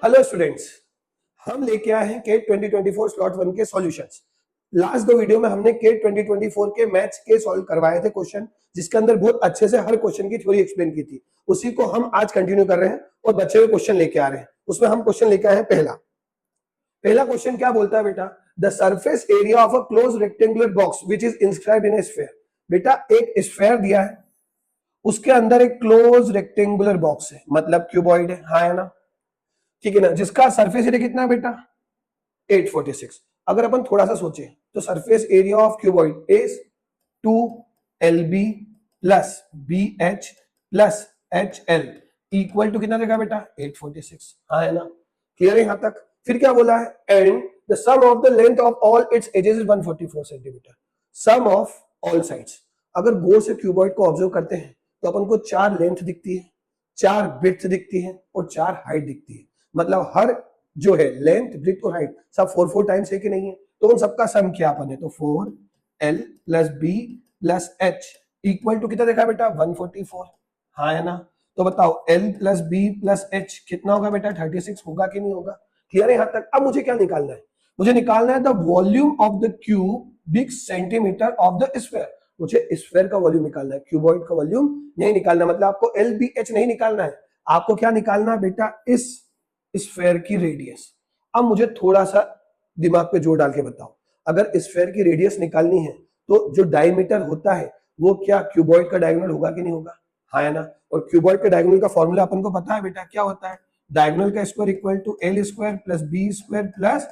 Hello students, हम लेके आए हैं केट 2024 स्लॉट 1 के सॉल्यूशंस। लास्ट दो वीडियो में हमने केट 2024 के मैथ्स के सॉल्व करवाए थे क्वेश्चन, जिसके अंदर बहुत अच्छे से हर क्वेश्चन की थ्योरी एक्सप्लेन की थी। उसी को हम आज कंटिन्यू कर रहे हैं और बच्चे हुए क्वेश्चन लेके आ रहे हैं। उसमें हम क्वेश्चन लेके आए हैं पहला क्वेश्चन क्या बोलता है बेटा, the surface area of a close rectangular box which is inscribed in A sphere. बेटा एक स्फीयर दिया है, उसके अंदर एक क्लोज रेक्टेंगुलर बॉक्स है, मतलब क्यूबॉइड है, हाँ है ना, ठीक है ना, जिसका सरफेस एरिया कितना है बेटा 846। अगर अपन थोड़ा सा सोचे तो surface area of cuboid is 2LB plus BH plus HL equal to कितना देगा बेटा 846, हाँ है ना, क्लियर है यहां तक। फिर क्या बोला है, and the sum of the length of all its edges is 144 centimetre, sum of all sides. अगर गोल से क्यूबॉइड को ऑब्जर्व करते हैं तो अपन को 4 लेंथ दिखती है, 4 ब्रेड्थ दिखती है और 4 हाइट दिखती है। मतलब हर जो है लेंथ ब्रेड्थ और हाइट सब 4 टाइम्स है कि नहीं है, तो उन सबका सम किया अपन ने, तो 4L plus B plus H equal to कितना देखा बेटा 144, हाँ है ना। तो बताओ L plus B plus H कितना होगा बेटा 36 होगा कि नहीं होगा, क्लियर है यहां तक। अब मुझे क्या निकालना है, मुझे निकालना है the volume of the cubic centimetre of the sphere. मुझे स्फीयर का वॉल्यूम निकालना है, क्यूबॉइड का वॉल्यूम नहीं निकालना। मतलब आपको LBH नहीं निकालना है, आपको क्या निकालना है बेटा इस स्फीयर की रेडियस। अब मुझे थोड़ा सा दिमाग पे जोर डाल के बताओ, अगर स्फीयर की रेडियस निकालनी है तो जो डायमीटर होता है वो क्या क्यूबॉइड का डायगोनल होगा कि नहीं होगा, हाँ है ना। और क्यूबॉइड के डायगोनल का फॉर्मूला अपन को पता है बेटा, क्या होता है, डायगोनल का square equal to L square plus B square plus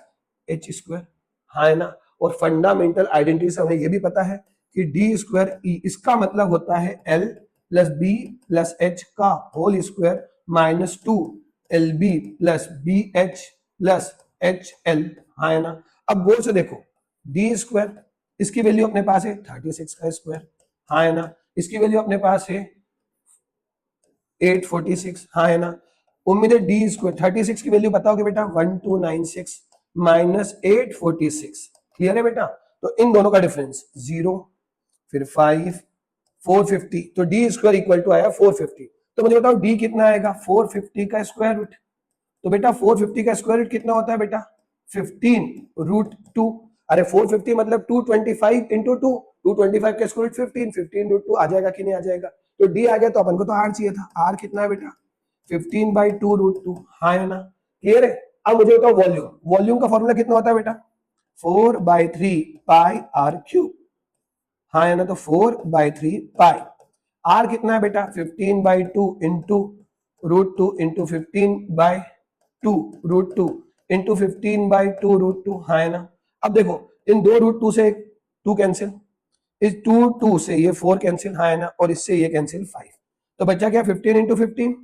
H square, हाँ है ना। और फंडामेंटल आइडेंटिटी से हमें ये भी पता है कि D स्क्वायर E, इसका मतलब होता है L plus B plus H का whole square minus 2LB plus BH plus HL, हाँ है ना। अब गौर से देखो, D स्क्वायर इसकी वैल्यू अपने पास है 36 का स्क्वायर, हाँ है ना, इसकी वैल्यू अपने पास है 846, हाँ है ना। उम्मीद है डी स्क्वायर 36 की वैल्यू बताओगे बेटा 1296 माइनस 846, क्लियर है बेटा। तो इन दोनों का डिफरेंस 0, फिर 5, 450, तो डी स्क्वायर इक्वल टू आया 450। तो मुझे बताओ डी कितना आएगा 450 का स्क्वायर रूट। तो बेटा 450 का स्क्वायर रूट कितना होता है बेटा 15√2। अरे 450 मतलब 225 इंटू 2, 225 का स्क्वायर रूट 15, 15√2 आ जाएगा कि नहीं आ जाएगा। तो डी आ गया, तो अपन को तो आर चाहिए था, आर कितना है बेटा 15/2√2, हाँ है ना, क्लियर है। अब मुझे बताओ वॉल्यूम, वॉल्यूम का फॉर्मूला कितना होता है बेटा 4/3 पाई आर क्यूब, हाँ है ना। तो 4/3 पाई आर कितना है बेटा 15/2 इंटू √2 इंटू 15/2 √2 इंटू 15/2 √2, हाँ है ना। अब देखो इन दो √2 से 2 कैंसिल, इस 2 से ये 4 कैंसिल, हाँ है ना, और इससे ये कैंसिल 5। तो बचा क्या 15 इंटू 15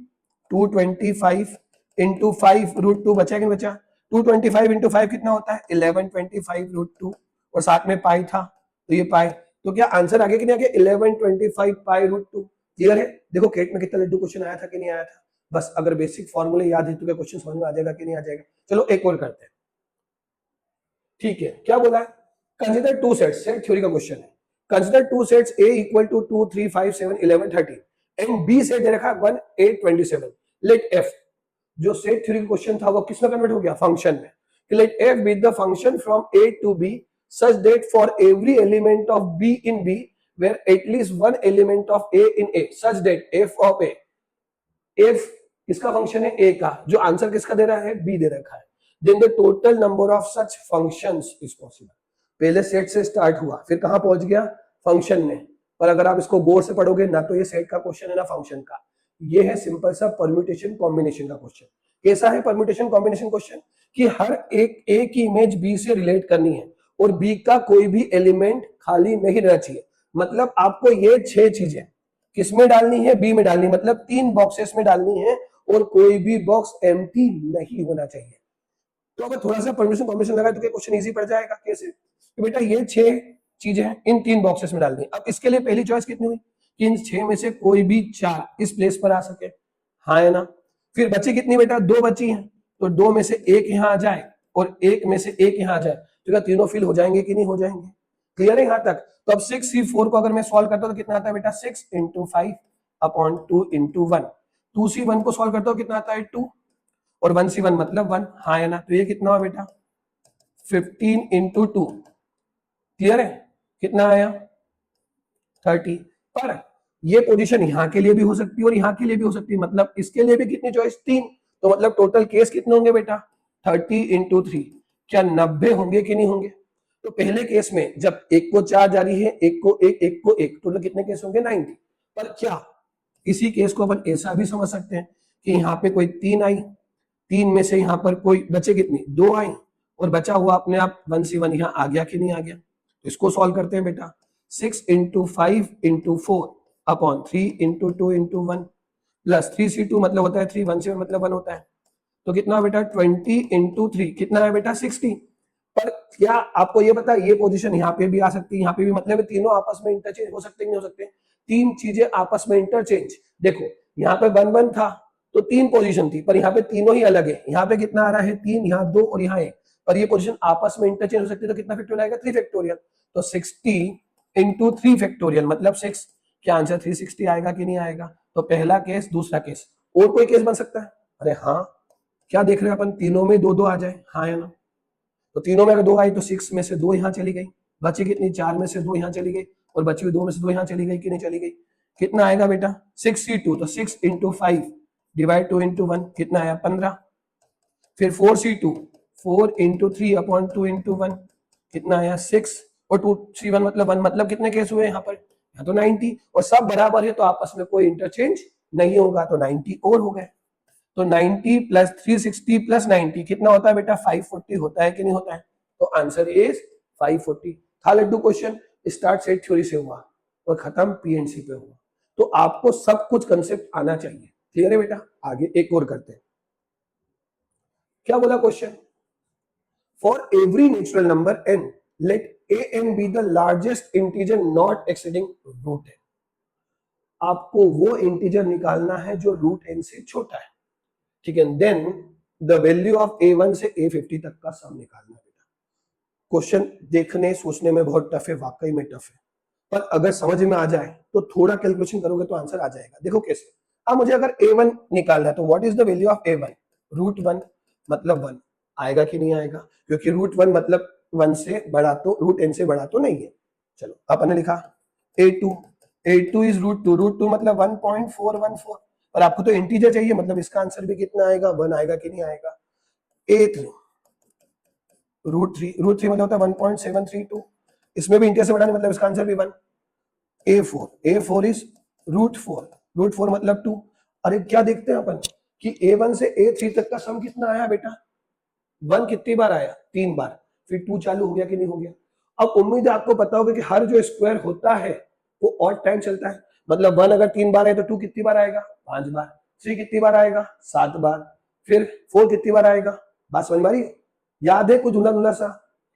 225 इंटू 5√2 बचा कि नहीं बचा। 225 इंटू 5 कितना होता है 1125√2 और साथ में पाई था, तो ये पाई। तो क्या आंसर आगे कि नहीं आगे 1125 पाई√2, क्लियर है। देखो केट में कितना लड्डू क्वेश्चन आया था कि नहीं आया था। बस अगर बेसिक फॉर्मूले याद है तो क्या क्वेश्चन समझ में आ जाएगा कि नहीं आ जाएगा। चलो एक और करते हैं, ठीक है। क्या बोला है, consider two sets, set theory का क्वेश्चन है। Consider two sets A equal to 2, 3, 5, 7, 11, 13 and B set दे रखा है 1, 8, 27। लेट F, जो सेट थ्योरी का क्वेश्चन था वो किस में कन्वर्ट हो गया फंक्शन में। Let F be the function from A to B such that for every element of B in B where at least one element of A in A such that F of A, F किसका function है A का, जो answer किसका दे रहा है B दे रखा है, then the total number of such functions is possible। पहले सेट से स्टार्ट हुआ, फिर कहां पहुंच गया फंक्शन में। पर अगर आप इसको गौर से पढ़ोगे ना तो ये सेट का क्वेश्चन है ना फंक्शन का, ये है सिंपल सा परम्यूटेशन कॉम्बिनेशन का क्वेश्चन। कैसा है परम्यूटेशन कॉम्बिनेशन क्वेश्चन, कि हर एक A की इमेज B से रिलेट करनी है और B का कोई भी एलिमेंट खाली नहीं रहना चाहिए। मतलब आपको ये 6 चीजें किसमें डालनी है, बी में डालनी, मतलब 3 बॉक्सेस में डालनी है और कोई भी बॉक्स एम्प्टी नहीं होना चाहिए। तो अगर थोड़ा सा परम्यूटेशन कॉम्बिनेशन लगाए तो क्या क्वेश्चन इजी पड़ जाएगा। कैसे, तो बेटा ये 6 चीजें हैं, इन 3 बॉक्सेस में डालनी है। अब इसके लिए पहली चॉइस कितनी हुई कि इन 6 में से कोई भी 4 इस प्लेस पर आ सके, हाँ है ना। फिर बची कितनी बेटा 2 बची हैं, तो 2 में से 1 यहाँ आ जाए और 1 में से 1 यहाँ आ जाए, तो क्या तीनों फिल हो जाएंगे कि नहीं हो जाएंगे, क्लियर है यहाँ तक। तो अब 6C4 को अगर मैं सॉल्व करता हूँ तो कितना आता है बेटा 6 इंटू 5 अपॉन 2 इंटू 1। 2C1 को सॉल्व करता हूँ कितना आता है 2, और 1C1 मतलब 1, हाँ है ना। तो ये कितना हुआ बेटा 15 इंटू 2, क्लियर है, कितना आया 30। पर ये पोजीशन यहाँ के लिए भी हो सकती है और यहाँ के लिए भी हो सकती है, मतलब इसके लिए भी कितनी चॉइस 3, तो मतलब टोटल केस कितने होंगे बेटा 30 इंटू 3, क्या 90 होंगे कि नहीं होंगे। तो पहले केस में जब एक को 4 जा रही है, एक को एक, टोटल कितने केस होंगे 90। पर क्या इसी केस को अपन ऐसा भी समझ सकते हैं कि यहाँ पे कोई 3 आई, 3 में से यहाँ पर कोई बचे कितनी 2 आई, और बचा हुआ अपने आप 1C1 यहाँ आ गया कि नहीं आ गया। तो इसको सॉल्व करते हैं बेटा, 6 into 5 into 4 upon 3 into 2 into 1 plus 3C2 मतलब होता है 3, 1C1 मतलब 1 होता है। तो कितना बेटा 20 इंटू 3 कितना है बेटा 60। पर क्या आपको ये पता है ये पोजीशन यहाँ पे भी आ सकती है, यहाँ पे भी, मतलब तीनों आपस में इंटरचेंज हो सकते नहीं हो सकते, तीन चीजें आपस में इंटरचेंज। देखो यहाँ पे 1 1 था तो 3 पोजीशन थी, पर यहाँ पे तीनों ही अलग है, यहाँ पे कितना आ रहा है 3, यहाँ 2 और यहाँ 1, पर ये पोजीशन आपस में इंटरचेंज हो सकती है। तो कितना फैक्टोरियल आएगा 3 फैक्टोरियल। तो 60 इंटू 3 फैक्टोरियल मतलब 6, क्या आंसर 360 आएगा कि नहीं आएगा। तो पहला केस, दूसरा केस, और कोई केस बन सकता है। अरे हाँ, क्या देख रहे हैं अपन, तीनों में 2 2 आ जाए, हाँ है ना। तो तीनों में अगर 2 आई तो 6 में से 2 यहाँ चली गई, बची कितनी 4 में से 2 यहाँ चली गई, और बची हुई 2 में से 2 यहाँ चली गई कि नहीं चली गई। कितना आएगा बेटा 6C2, तो 6 इंटू 5 डिवाइड 2 इंटू 1 कितना आया 15। फिर 4C2, 4 इंटू 3 अपॉन 2 इंटू 1 कितना आया 6, और 2C1 मतलब 1, मतलब कितने केस हुए यहाँ पर, यहाँ तो 90, और सब बराबर है तो आपस में कोई इंटरचेंज नहीं होगा, तो 90 और हो गए। तो 90 प्लस 360 प्लस 90 कितना होता है बेटा 540 होता है कि नहीं होता है। तो आंसर इज 540। था लड्डू क्वेश्चन, स्टार्ट सेट थ्योरी से हुआ और खत्म पीएनसी पे हुआ। तो आपको सब कुछ कंसेप्ट आना चाहिए, क्लियर है बेटा। आगे एक और करते हैं, क्या बोला question, for every natural number n let an be the largest integer not exceeding root n। आपको वो इंटीजर निकालना है जो रूट n से छोटा है, ठीक है। Then the value of a1 से a50 तक का सम निकालना बेटा। क्वेश्चन देखने सोचने में बहुत टफ है, वाकई में टफ है, पर अगर समझ में आ जाए तो थोड़ा कैलकुलेशन करोगे तो आंसर आ जाएगा। देखो कैसे, अब मुझे अगर a1 निकालना है तो what is the value of a1, root 1 मतलब 1 आएगा कि नहीं आएगा, क्योंकि रूट 1 मतलब 1 से बड़ा, तो रूट n से बड़ा तो नहीं है। चलो अपन ने लिखा a2 इज रूट 2 मतलब 1.414, और आपको तो इंटीजर चाहिए, मतलब इसका आंसर भी कितना आएगा 1 आएगा कि नहीं आएगा। a3 रूट 3 मतलब होता है 1.732, इसमें भी इंटीजर से बड़ा नहीं, मतलब इसका आंसर भी 1। a4 इज रूट 4 मतलब 2। अरे क्या देखते हैं अपन कि a1 से a3 तक का सम कितना आया बेटा, 1 कितनी बार आया 3 बार, फिर 2 चालू हो गया कि नहीं हो गया। अब उम्मीद है आपको पता होगा कि हर जो स्क्वायर होता है वो ऑड टाइम चलता है, मतलब 1 अगर 3 बार है तो 2 कितनी बार आएगा 5 बार, 3 कितनी बार आएगा 7 बार, फिर 4 कितनी बार आएगा। बात समझ में आ रही है। याद है कुछ धुंधला धुंधला सा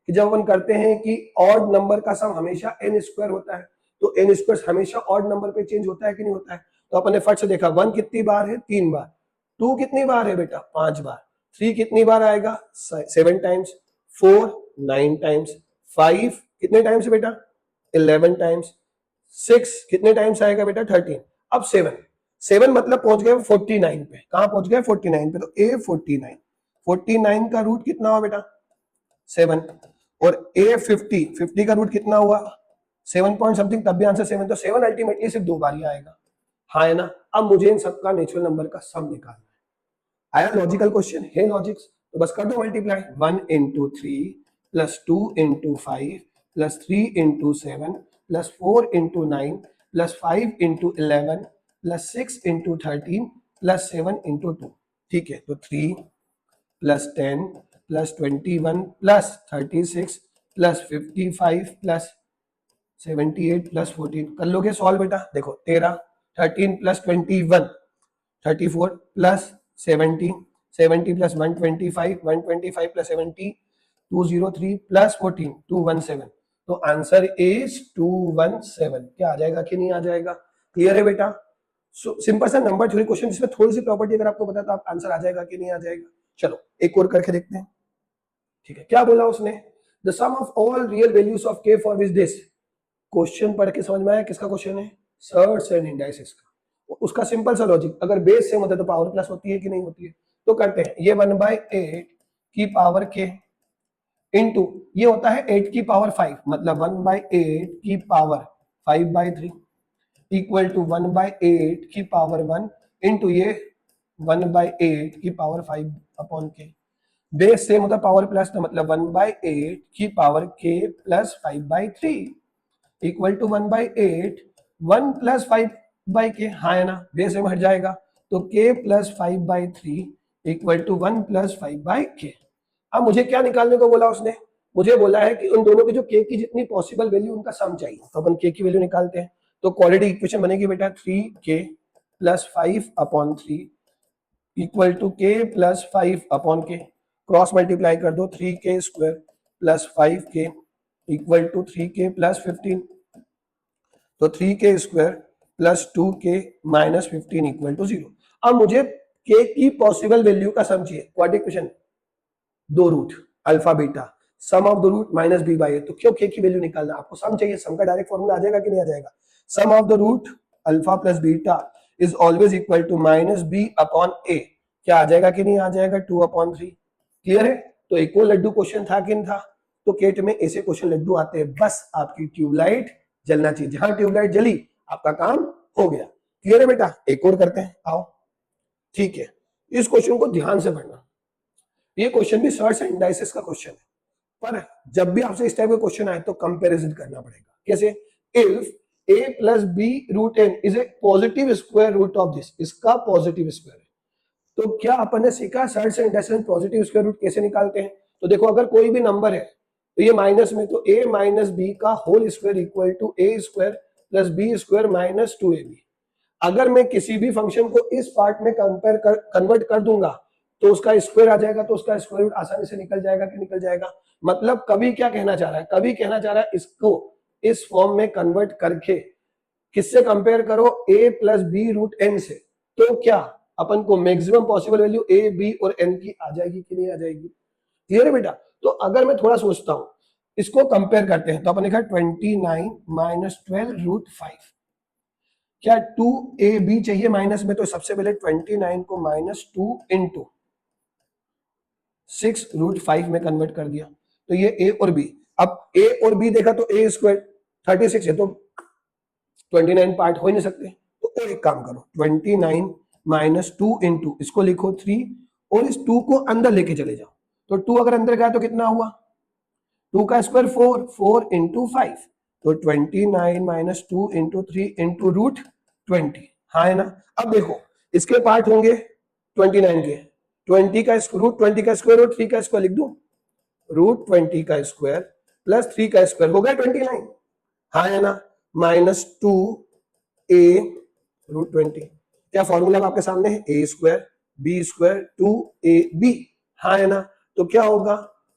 कि जब अपन करते हैं कि ऑड नंबर का सम हमेशा n स्क्वायर होता है, तो n स्क्वायर हमेशा ऑड नंबर पे चेंज होता है कि नहीं होता है। तो अपन ने फट से देखा 1 कितनी बार है 3 बार, 2 कितनी बार है बेटा 5 बार, 3 कितनी बार आएगा 7 टाइम्स, 4 9 टाइम्स, 5 कितने टाइम्स है बेटा 11 टाइम्स, 6 कितने टाइम्स आएगा बेटा 13। अब 7 मतलब पहुंच गए 49 पे, कहां पहुंच गए 49 पे, तो A49 का रूट कितना हुआ बेटा 7, और A50 का रूट कितना हुआ 7 पॉइंट समथिंग, तब भी आंसर 7, तो 7 अल्टीमेटली सिर्फ 2 बार ही आएगा, हाँ है ना। अब मुझे इन सबका नेचुरल नंबर का सम निकालना है। आया लॉजिकल क्वेश्चन है लॉजिक्स, तो बस कर दो multiply, 1 into 3 plus 2 into 5 plus 3 into 7 plus 4 into 9 plus 5 into 11 plus 6 into 13 plus 7 into 2, ठीक है। तो 3 plus 10 plus 21 plus 36 plus 55 plus 78 plus 14, कर लोगे सॉल्व बेटा। देखो 13 13 plus 21 34 plus 70 70 plus 125 125 plus 70 203 plus 14 217, तो आंसर इज 217। क्या आ जाएगा कि नहीं आ जाएगा, क्लियर है बेटा। सिंपल सा नंबर थ्योरी क्वेश्चन जिसमें थोड़ी सी प्रॉपर्टी अगर आपको पता तो आप आंसर आ जाएगा कि नहीं आ जाएगा। चलो एक और करके देखते हैं, ठीक है। क्या बोला उसने, the sum of all real values of k for which this, question पढ़ के समझ में आया किसका क्वेश्चन है, सर्ट्स एंड इंडाइसेस का। उसका सिंपल सा लॉजिक, अगर बेस सेम होता है तो पावर प्लस होती है कि नहीं होती है, तो करते हैं, ये 1/8 की पावर k इंटू ये होता है 8 की पावर 5, मतलब 1/8 की पावर 5/3 इक्वल टू 1/8 की पावर 1 इंटू ये 1/8 की power 5 upon k. Base same होता है, पावर प्लस, तो मतलब 1/8 की power k plus 5/3 equal to 1/8 1 plus 5/k, हाँ है ना, बेस सेम हट जाएगा, तो k plus 5/3 equal to 1 plus 5/k। अब मुझे क्या निकालने को बोला उसने, मुझे बोला है कि उन दोनों की जो k की जितनी पॉसिबल वैल्यू उनका सम चाहिए, तो अपन k की वैल्यू निकालते हैं। तो क्वाड्रेटिक इक्वेशन बनेगी बेटा 3k plus 5/3 equal to k plus 5/k, cross multiply कर दो, 3k square plus 5k equal to 3k प्लस 15, तो 3k square plus 2k minus 15 equal to 0। अब मुझे k की पॉसिबल वैल्यू का सम चाहिए, क्वाड्रेटिक इक्वेशन, दो root alpha beta, sum of the root minus b by a, तो क्यों k की वैल्यू निकालना, आपको सम चाहिए, सम का डायरेक्ट फॉर्मूला आ जाएगा कि नहीं आ जाएगा, sum of the root alpha plus beta is always equal to minus b upon a, क्या आ जाएगा कि नहीं आ जाएगा, 2/3। क्लियर है, तो एक और लड्डू क्वेश्चन था कि नहीं था, तो केट में ऐसे क्वेश्चन लड्डू आते हैं, बस आपकी ट्यूबलाइट जलना चाहिए, जहां ट्यूबलाइट जली आपका काम हो गया। क्लियर है बेटा, एक और करते हैं, आओ, ठीक है, इस क्वेश्चन को ध्यान से पढ़ना, ये क्वेश्चन भी सर्च एंड इंडाइसिस का क्वेश्चन है, पर जब भी आपसे इस टाइप का क्वेश्चन आए तो कंपैरिजन करना पड़ेगा। कैसे, if a plus b root n is a positive square root of this, इसका पॉजिटिव स्क्वायर है, तो क्या अपन ने सीखा सर्च एंड इंडाइसिस में पॉजिटिव स्क्वायर रूट कैसे निकालते हैं। तो देखो, अगर कोई भी नंबर है तो ये माइनस में, तो a माइनस बी का whole square equal to a square plus b square minus 2ab। अगर मैं किसी भी फंक्शन को इस पार्ट में कन्वर्ट कर दूंगा तो उसका स्क्वायर आ जाएगा, तो उसका स्क्वायर रूट आसानी से निकल जाएगा कि निकल जाएगा। मतलब कभी क्या कहना चाह रहा है, कभी कहना चाह रहा है इसको इस फॉर्म में कन्वर्ट करके किससे कंपेयर करो, a plus b root n से, तो क्या अपन को maximum possible value a b और n की आ जाएगी कि नहीं आ जाएगी। क्लियर है बेटा, तो अगर मैं थोड़ा सोचता हूं, इसको कंपेयर करते हैं, तो अपन लिखा 29 माइनस 12 रूट 5, क्या 2ab चाहिए माइनस में, तो सबसे पहले 29 को माइनस 2 इंटू 6 रूट 5 में कन्वर्ट कर दिया, तो ये a और b, अब a और b देखा तो a स्क्वायर 36 है, तो 29 पार्ट हो ही नहीं सकते, तो और एक काम करो, 29 माइनस 2 इंटू इसको लिखो 3 और इस 2 को अंदर लेके चले जाओ, तो 2 अगर अंदर गया तो कितना हुआ, 2 का स्क्वायर 4, 4 इंटू 5, तो 29 माइनस 2 इंटू 3 इंटू रूट 20, हाँ है ना। अब देखो इसके पार्ट होंगे 29 के, 20 का रूट 20 का स्क्वायर और 3 का स्क्वायर लिख दूं, रूट 20 का स्क्वायर प्लस 3 का स्क्वायर हो गया 29, हाँ है ना, माइनस 2a रूट 20, क्या फॉर्मूला आपके सामने है, a square b square 2ab, हाँ है ना, तो क्या होगा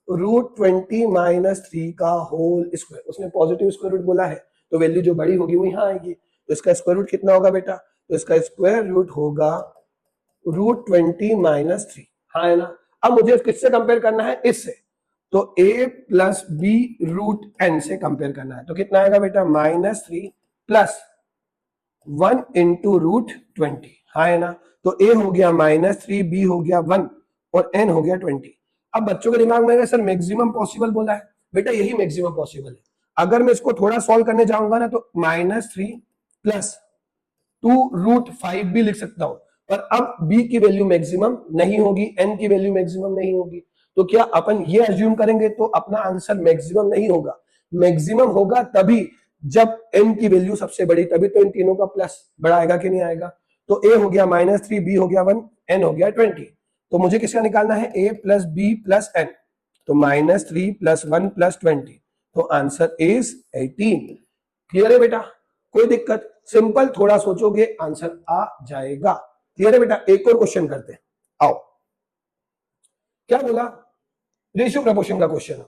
रूट 20 माइनस 3 का होल स्क्वायर, उसने पॉजिटिव स्क्वायर रूट बोला है, तो वैल्यू जो बड़ी होगी वो यहाँ आएगी, तो इसका स्क्वायर रूट कितना होगा बेटा, तो इसका स्क्वायर रूट होगा रूट 20 माइनस 3, हाँ है ना। अब मुझे किससे कंपेयर करना है, इससे, तो a plus b root n से कंपेयर करना है, तो कितना आएगा बेटा, माइनस 3 प्लस 1 इंटू रूट 20, हाँ है ना, तो a हो गया माइनस 3, b हो गया 1 और n हो गया 20। अब बच्चों के दिमाग में सर मैक्सिमम पॉसिबल बोला है, बेटा यही मैक्सिमम पॉसिबल है, अगर मैं इसको थोड़ा सॉल्व करने जाऊंगा ना तो माइनस 3 प्लस 2 रूट 5 भी लिख सकता हूं, पर अब b की वैल्यू मैक्सिमम नहीं होगी, n की वैल्यू मैक्सिमम नहीं होगी, तो क्या अपन ये अज्यूम करेंगे तो अपना आंसर मैक्सिमम नहीं होगा, मैक्सिमम होगा तभी जब n की वैल्यू सबसे बड़ी, तभी तो इन तीनों का प्लस बड़ा आएगा कि नहीं आएगा। तो a हो गया माइनस 3, b हो गया 1, n हो गया 20, तो मुझे किसका निकालना है, a plus b plus n, तो माइनस 3 प्लस 1 प्लस 20, तो आंसर इज 18। क्लियर है बेटा, कोई दिक्कत, सिंपल, थोड़ा सोचोगे आंसर आ जाएगा। क्लियर है बेटा, एक और क्वेश्चन करते हैं, आओ, क्या बोला, रेशियो प्रपोर्शन का क्वेश्चन,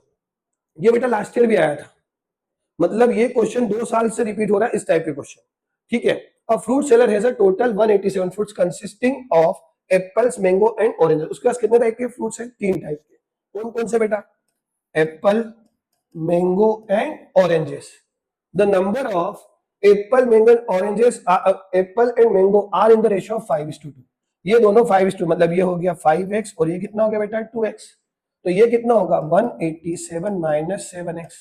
ये बेटा लास्ट ईयर भी आया था, मतलब ये क्वेश्चन 2 साल से रिपीट हो रहा है इस टाइप के क्वेश्चन, ठीक है। A fruit seller has a total 187 fruits consisting of apples, mango and oranges, उसके पास कितने टाइप के फ्रूट्स हैं, 3 टाइप के, कौन कौन से बेटा, Apple, mango and oranges. The number of apple, mango and oranges are, apple and mango are in the ratio of 5:2, ये दोनों 5:2 मतलब ये हो गया 5x और ये कितना हो गया बेटा 2x। तो ये कितना होगा 187 माइनस 7x।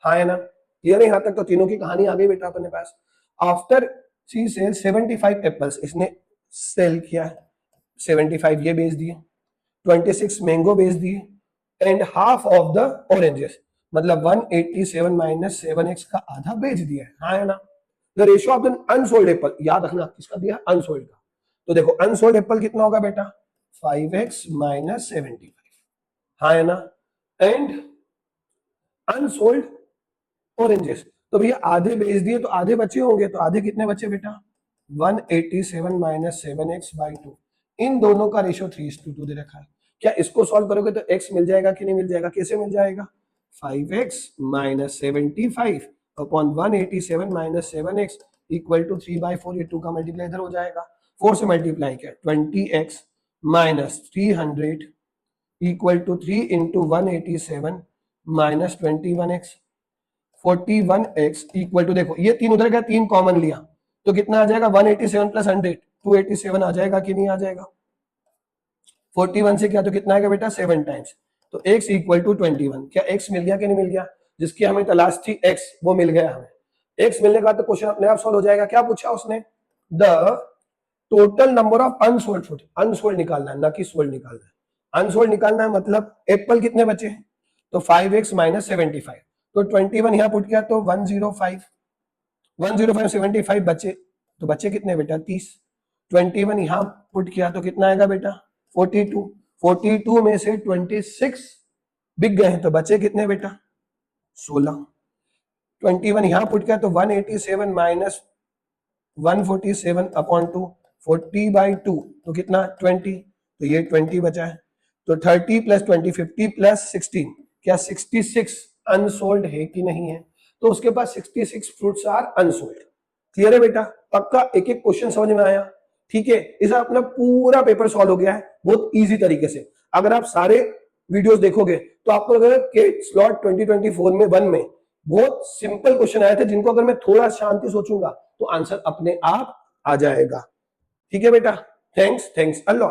हाँ है ना, ये नहीं, यहां तक तो तीनों की कहानी आ गई बेटा अपने पास। आफ्टर सी सेल 75 एप्पल्स, इसने सेल किया 75 ये बेच दिए, 26 मैंगो बेच दिए and half of the oranges, मतलब 187 माइनस 7x का आधा बेच दिया है। हाँ है ना। The ratio of the unsold Apple, याद रखना किसका दिया, अनसोल्ड का। तो देखो अनसोल्ड एप्पल कितना होगा बेटा 5x माइनस 75। हाँ है ना। एंड अनसोल्ड ऑरेंजेस, तो भैया आधे बेच दिए तो आधे बचे होंगे, तो आधे कितने बचे बेटा 187 माइनस 7x बाई 2। इन दोनों का रेशियो 3:2 दे रखा है। क्या इसको सॉल्व करोगे तो x मिल जाएगा कि नहीं मिल जाएगा, कैसे मिल जाएगा 5x minus 75 upon 187 minus 7x equal to 3/4। ये 2 का मल्टीप्लाई इधर हो जाएगा, 4 से मल्टीप्लाई किया 20x minus 300 equal to 3 into 187 minus 21x 41x equal to, देखो ये तीन उधर गया, तीन कॉमन लिया तो कितना आ जाएगा 187 प्लस 100 287 आ जाएगा कि नहीं आ जाएगा। 41 से क्या तो कितना आएगा बेटा 7 टाइम्स, तो x इक्वल टू 21। क्या x मिल गया कि नहीं मिल गया, जिसकी हमें तलाश थी x वो मिल गया हमें। x मिलने के बाद तो क्वेश्चन अपने आप सॉल्व हो जाएगा। क्या पूछा उसने, the total number of unsold fruit, unsold निकालना है ना कि सोल्ड निकालना है। अनसोल्ड निकालना है मतलब एप्पल कितने बचे, तो 5x माइनस 75, तो 21 यहां पुट किया तो 105 75 बचे, तो बचे कितने बेटा 30। 21 यहां पुट किया तो कितना आएगा बेटा 42 में से 26 बिक गए हैं तो बचे कितने बेटा 16। 21 यहां पुट किया तो 187 माइनस 147 अपॉन 2 40/2 तो कितना 20, तो ये 20 बचा है। तो 30 प्लस 20 50 प्लस 16, क्या 66 अनसोल्ड है कि नहीं है, तो उसके पास 66 फ्रूट्स आर अनसोल्ड। क्लियर है बेटा, पक्का एक एक क्वेश्चन समझ में आया। ठीक है, इसे अपना पूरा पेपर सॉल्व हो गया है बहुत इजी तरीके से। अगर आप सारे वीडियोस देखोगे तो आपको लगेगा कि स्लॉट 2024 में 1 में बहुत सिंपल क्वेश्चन आए थे जिनको अगर मैं थोड़ा शांति सोचूंगा तो आंसर अपने आप आ जाएगा। ठीक है बेटा, थैंक्स अ लॉट।